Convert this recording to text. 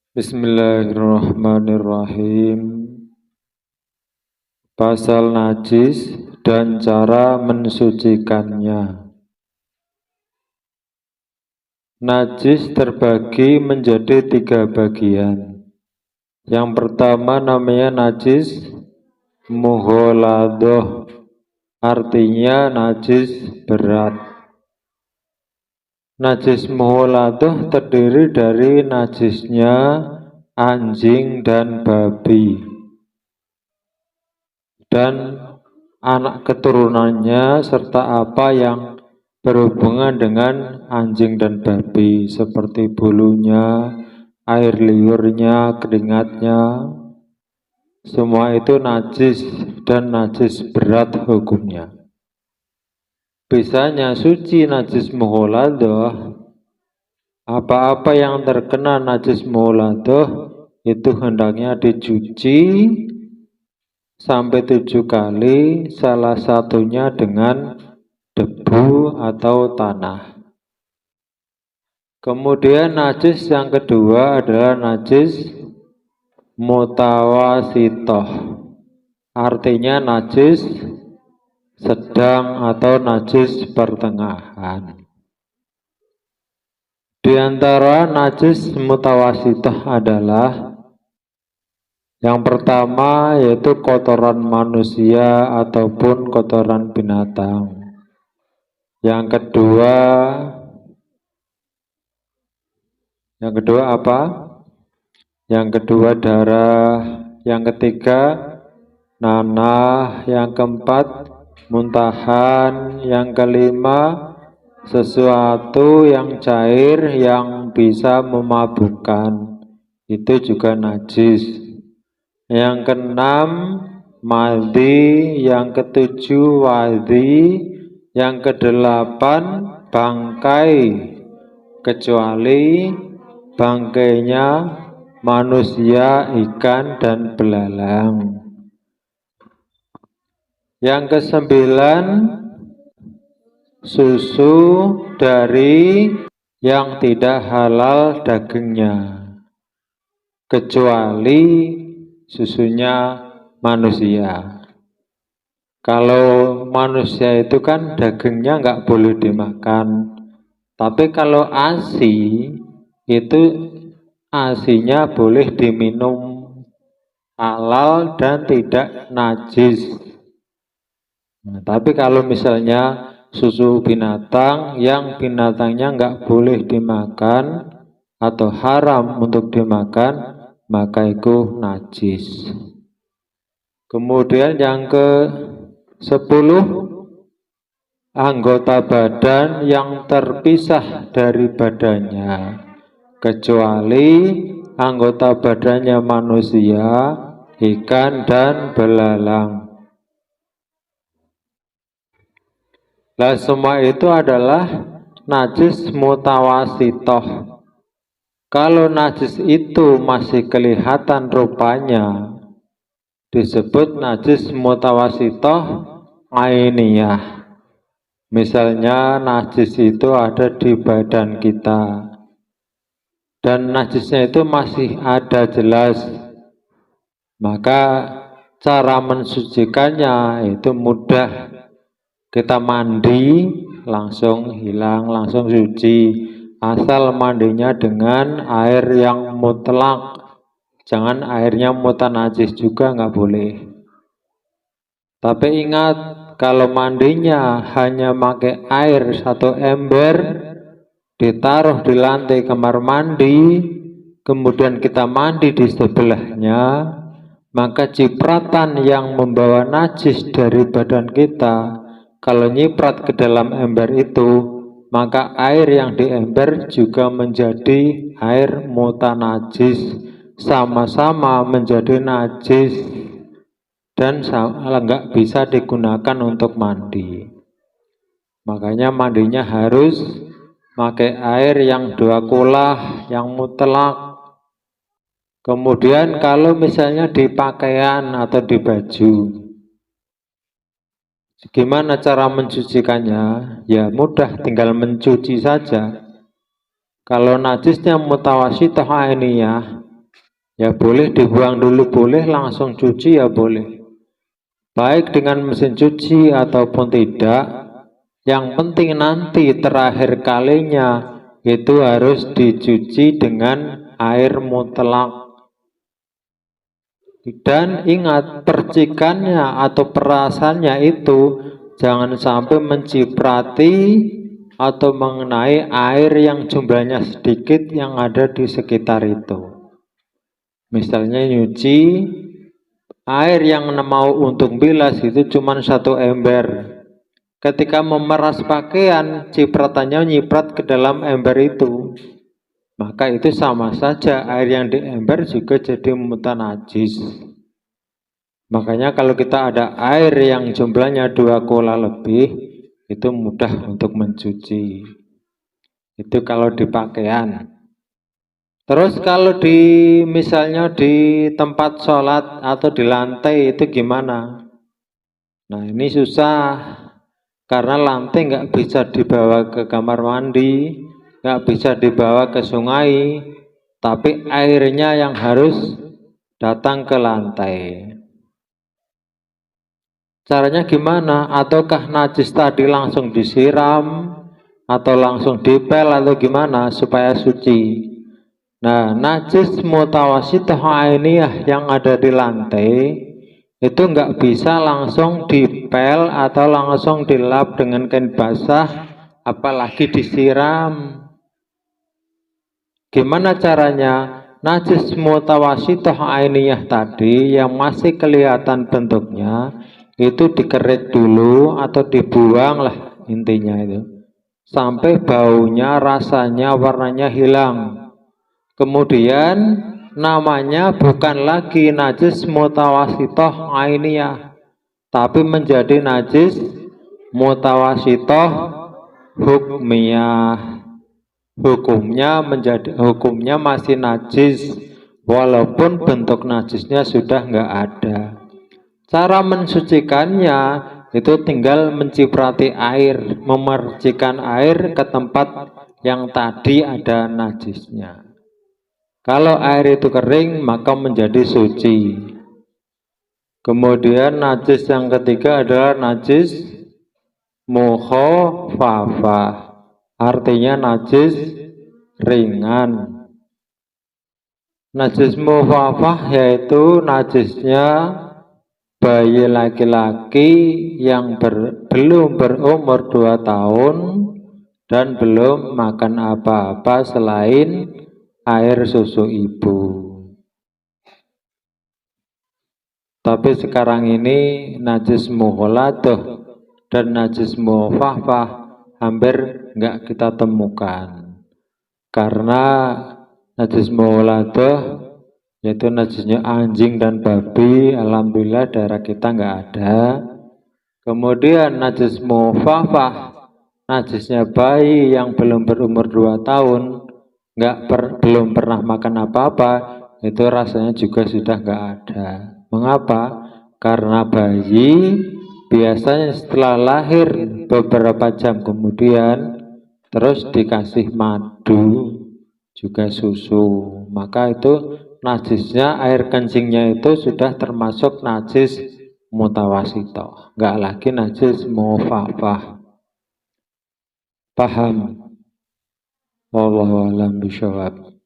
Bismillahirrahmanirrahim. Pasal najis dan cara mensucikannya. Najis terbagi menjadi 3 bagian. Yang pertama namanya najis mughaladoh, artinya najis berat. Najis mughaladoh terdiri dari najisnya anjing dan babi dan anak keturunannya serta apa yang berhubungan dengan anjing dan babi seperti bulunya, air liurnya, keringatnya. Semua itu najis dan najis berat hukumnya. Bisanya suci najis mughaladoh, apa-apa yang terkena najis mughaladoh itu hendaknya dicuci sampai 7 kali, salah satunya dengan debu atau tanah. Kemudian najis yang kedua adalah najis mutawasitoh, artinya najis sedang atau najis pertengahan. Di antara najis mutawasitoh adalah yang pertama yaitu kotoran manusia ataupun kotoran binatang. Yang kedua apa? Yang kedua darah, yang ketiga nanah, yang keempat muntahan, yang kelima sesuatu yang cair yang bisa memabukkan, itu juga najis. Yang keenam madhi, yang ketujuh wadhi, yang kedelapan bangkai kecuali bangkainya manusia, ikan, dan belalang. Yang kesembilan susu dari yang tidak halal dagingnya kecuali susunya manusia. Kalau manusia itu kan dagingnya nggak boleh dimakan, tapi kalau ASI itu ASInya boleh diminum, halal dan tidak najis. Nah, tapi kalau misalnya susu binatang yang binatangnya nggak boleh dimakan atau haram untuk dimakan, maka itu najis. Kemudian yang ke-10 anggota badan yang terpisah dari badannya kecuali anggota badannya manusia, ikan, dan belalang. Nah, semua itu adalah najis mutawasitoh. Kalau najis itu masih kelihatan rupanya, disebut najis mutawasitoh ainiyah. Misalnya najis itu ada di badan kita dan najisnya itu masih ada jelas, maka cara mensucikannya itu mudah. Kita mandi langsung hilang, langsung suci, asal mandinya dengan air yang mutlak. Jangan airnya mutanajis juga, nggak boleh. Tapi ingat, kalau mandinya hanya pakai air 1 ember, ditaruh di lantai kamar mandi, kemudian kita mandi di sebelahnya, maka cipratan yang membawa najis dari badan kita, kalau nyiprat ke dalam ember itu, maka air yang di ember juga menjadi air mutanajis, sama-sama menjadi najis dan nggak bisa digunakan untuk mandi. Makanya mandinya harus pakai air yang 2 kulah, yang mutlak. Kemudian kalau misalnya di pakaian atau di baju, gimana cara mencucikannya? Ya mudah, tinggal mencuci saja. Kalau najisnya mutawasitoh ainiyah, Ya boleh dibuang dulu, boleh langsung cuci ya boleh. Baik dengan mesin cuci ataupun tidak, yang penting nanti terakhir kalinya itu harus dicuci dengan air mutlak. Dan ingat, percikannya atau perasannya itu jangan sampai menciprati atau mengenai air yang jumlahnya sedikit yang ada di sekitar itu. Misalnya nyuci, air yang mau untuk bilas itu cuma 1 ember. Ketika memeras pakaian, cipratannya nyiprat ke dalam ember itu. Maka itu sama saja, air yang di ember juga jadi mutanajis. Makanya kalau kita ada air yang jumlahnya 2 kola lebih, itu mudah untuk mencuci. Itu kalau di pakaian. Terus kalau misalnya di tempat sholat atau di lantai itu gimana? Nah ini susah, karena lantai nggak bisa dibawa ke kamar mandi, nggak bisa dibawa ke sungai, tapi airnya yang harus datang ke lantai. Caranya gimana? Ataukah najis tadi langsung disiram, atau langsung dipel, atau gimana supaya suci? Nah, najis mutawasithah ainiyah yang ada di lantai itu nggak bisa langsung dipel atau langsung dilap dengan kain basah, apalagi disiram. Gimana caranya? Najis mutawasithah ainiyah tadi yang masih kelihatan bentuknya itu dikerit dulu atau dibuang lah intinya itu, sampai baunya, rasanya, warnanya hilang. Kemudian namanya bukan lagi najis mutawasithah ainiyah, tapi menjadi najis mutawasithah hukmiyah. Hukumnya masih najis walaupun bentuk najisnya sudah nggak ada. Cara mensucikannya itu tinggal menciprati air, memercikan air ke tempat yang tadi ada najisnya. Kalau air itu kering maka menjadi suci. Kemudian najis yang ketiga adalah najis mukhafafah, artinya najis ringan. Najis mukhafafah yaitu najisnya bayi laki-laki yang belum berumur 2 tahun dan belum makan apa-apa selain air susu ibu. Tapi sekarang ini najis mughaladah dan najis mukhafafah hampir nggak kita temukan, karena najis mughaladah yaitu najisnya anjing dan babi, alhamdulillah daerah kita nggak ada. Kemudian najis mukhafafah, najisnya bayi yang belum berumur 2 tahun, belum pernah makan apa-apa, itu rasanya juga sudah nggak ada. Mengapa? Karena bayi biasanya setelah lahir beberapa jam kemudian terus dikasih madu juga susu, maka itu najisnya, air kencingnya itu sudah termasuk najis mutawasithah, nggak lagi najis mukhafafah. Paham? Wallahu a'lam bishawab.